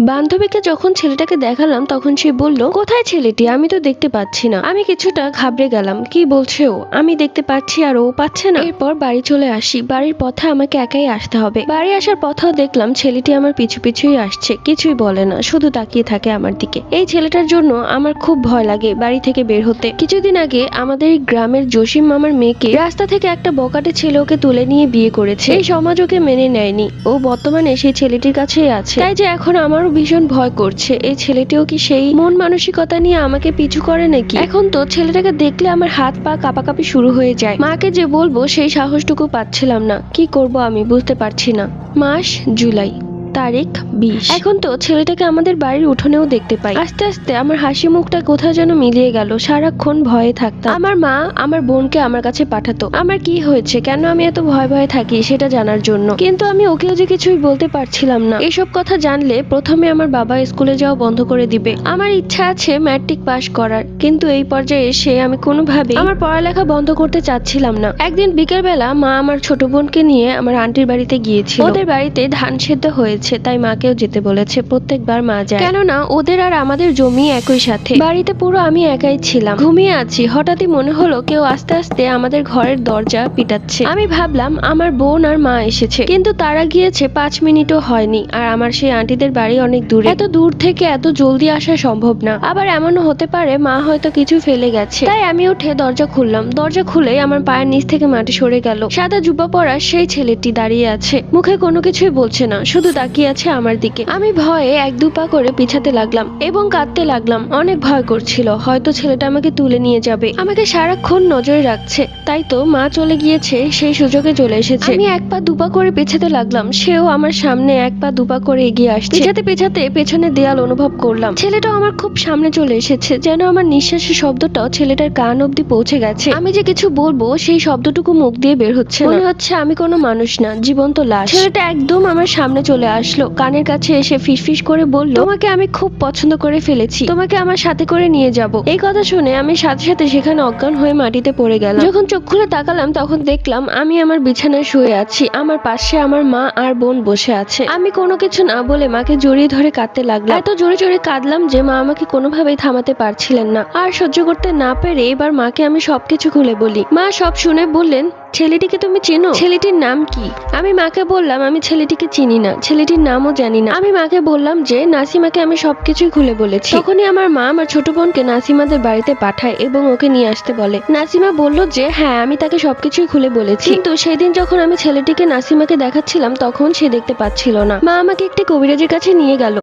বান্ধবীকে যখন ছেলেটাকে দেখালাম তখন সে বলল, কোথায় ছেলেটি? আমি তো দেখতে পাচ্ছি না। আমি কিছুটা ঘাবড়ে গেলাম, কি বলছে ও? আমি দেখতে পাচ্ছি আর ও পাচ্ছে না। এরপর বাড়ি চলে আসি। বাড়ির পথে আমাকে একাই আসতে হবে। বাড়ি আসার পথেও দেখলাম ছেলেটি আমার পিছু পিছুই আসছে, কিছুই বলে না, শুধু তাকিয়ে থাকে আমার দিকে। এই ছেলেটার জন্য আমার খুব ভয় লাগে বাড়ি থেকে বের হতে। কিছুদিন আগে আমাদের এই গ্রামের জসিম মামার মেয়েকে রাস্তা থেকে একটা বকাটে ছেলে ওকে তুলে নিয়ে বিয়ে করেছে। এই সমাজ ওকে মেনে নেয়নি। ও বর্তমানে সেই ছেলেটির কাছেই আছে। তাই যে এখন আমারও ভীষণ ভয় করছে, এই ছেলেটিও কি সেই মন মানসিকতা নিয়ে আমাকে পিছু করে নাকি? এখন তো ছেলেটাকে দেখলে আমার হাত পা কাঁপাকাঁপি শুরু হয়ে যায়। মাকে যে বলবো সেই সাহসটুকু পাচ্ছিলাম না। কি করব আমি বুঝতে পারছি না। মাস জুলাই, তারিখ 20। এখন তো ছেলেটাকে আমাদের বাড়ির উঠোনেও দেখতে পাই। আস্তে আস্তে আমার হাসি মুখটা কোথাও যেন মিলিয়ে গেল। সারাক্ষণ ভয়ে থাকতাম। আমার মা আমার বোনকে আমার কাছে পাঠাতো আমার কি হয়েছে, কেন আমি এত ভয় ভয়ে থাকি সেটা জানার জন্য। কিন্তু আমি ওকেও যে কিছুই বলতে পারছিলাম না। এসব কথা জানলে প্রথমে আমার বাবা স্কুলে যাওয়া বন্ধ করে দিবে। আমার ইচ্ছা আছে ম্যাট্রিক পাশ করার, কিন্তু এই পর্যায়ে এসে আমি কোনোভাবেই আমার পড়ালেখা বন্ধ করতে চাচ্ছিলাম না। একদিন বিকেলবেলা মা আমার ছোট বোনকে নিয়ে আমার আন্টির বাড়িতে গিয়েছিল। ওদের বাড়িতে ধান সেদ্ধ হয়েছে, তাই মাকেও যেতে বলেছে। প্রত্যেকবার মা যায়, কেননা ওদের আর আমাদের জমি একই সাথে। বাড়িতে পুরো আমি একাই ছিলাম, ঘুমিয়ে আছি। হঠাৎই মনে হলো কেউ আস্তে আস্তে আমাদের ঘরের দরজা পিটাচ্ছে। আমি ভাবলাম আমার বোন আর মা এসেছে, কিন্তু তারা গিয়েছে 5 মিনিটও হয়নি। আর আমার সেই আন্টিদের বাড়ি অনেক দূরে। এত দূর থেকে এত জলদি আসা সম্ভব না। আবার এমনও হতে পারে মা হয়তো কিছু ফেলে গেছে। তাই আমি উঠে দরজা খুললাম। দরজা খুলেই আমার পায়ের নিচ থেকে মাটি সরে গেল। সাদা জুব্বা পরা সেই ছেলেটি দাঁড়িয়ে আছে, মুখে কোনো কিছুই বলছে না, শুধু তাকিয়ে আছে আমার দিকে। আমি ভয়ে এক দু পা করে পিছাতে লাগলাম এবং কাঁদতে লাগলাম। অনেক ভয় করছিল, হয়তো ছেলেটা আমাকে তুলে নিয়ে যাবে, আমাকে সারাক্ষণ নজরে রাখছে। তাই তো মা চলে গিয়েছে, সেই সুযোগে চলে এসেছে। আমি এক পা দুপা করে পেছাতে লাগলাম, সেও আমার সামনে এক পা দুপা করে এগিয়ে আসছে। পেছাতে পেছাতে পেছনে দেয়াল অনুভব করলাম। ছেলেটাও আমার খুব সামনে চলে এসেছে, যেন আমার নিঃশ্বাসের শব্দটাও ছেলেটার কান অব্দি পৌঁছে গেছে। আমি যে কিছু বলবো সেই শব্দটুকু মুখ দিয়ে বের হচ্ছে না। মনে হচ্ছে আমি কোনো মানুষ না, জীবন্ত লাশ। ছেলেটা একদম আমার সামনে চলে আসলো, কানের কাছে এসে ফিসফিস করে বলল, তোমাকে আমি খুব পছন্দ করে ফেলেছি, তোমাকে আমার সাথে করে নিয়ে যাব। এই কথা শুনে আমি সাথে সাথে সেখানে অজ্ঞান হয়ে মাটিতে পড়ে গেলাম। যখন চোখ খুলে তাকালাম তখন দেখলাম আমি আমার বিছানায় শুয়ে আছি। আমার পাশে আমার মা আর বোন বসে আছে। আমি কোনো কিছু না বলে মাকে জড়িয়ে ধরে কাঁদতে লাগলাম। এত জোরে জোরে কাঁদলাম যে মা আমাকে কোনোভাবেই থামাতে পারছিলেন না। আর সহ্য করতে না পেরে এবার মাকে আমি সবকিছু খুলে বলি। মা সব শুনে বললেন, ছেলেটিকে তুমি চিনো? ছেলেটির নাম কি? আমি মাকে বললাম আমি ছেলেটিকে চিনি না, ছেলেটির নামও জানি না। আমি মাকে বললাম যে নাসিমাকে আমি সবকিছুই খুলে বলেছি। তখনই আমার মা আমার ছোট বোনকে নাসিমাদের বাড়িতে পাঠায় এবং ওকে নিয়ে আসতে বলে। নাসিমা বলল যে হ্যাঁ আমি তাকে সবকিছুই খুলে বলেছি, কিন্তু সেদিন যখন আমি ছেলেটিকে নাসিমাকে দেখাচ্ছিলাম তখন সে দেখতে পাচ্ছিল না। মা আমাকে একটি কবিরাজের কাছে নিয়ে গেল।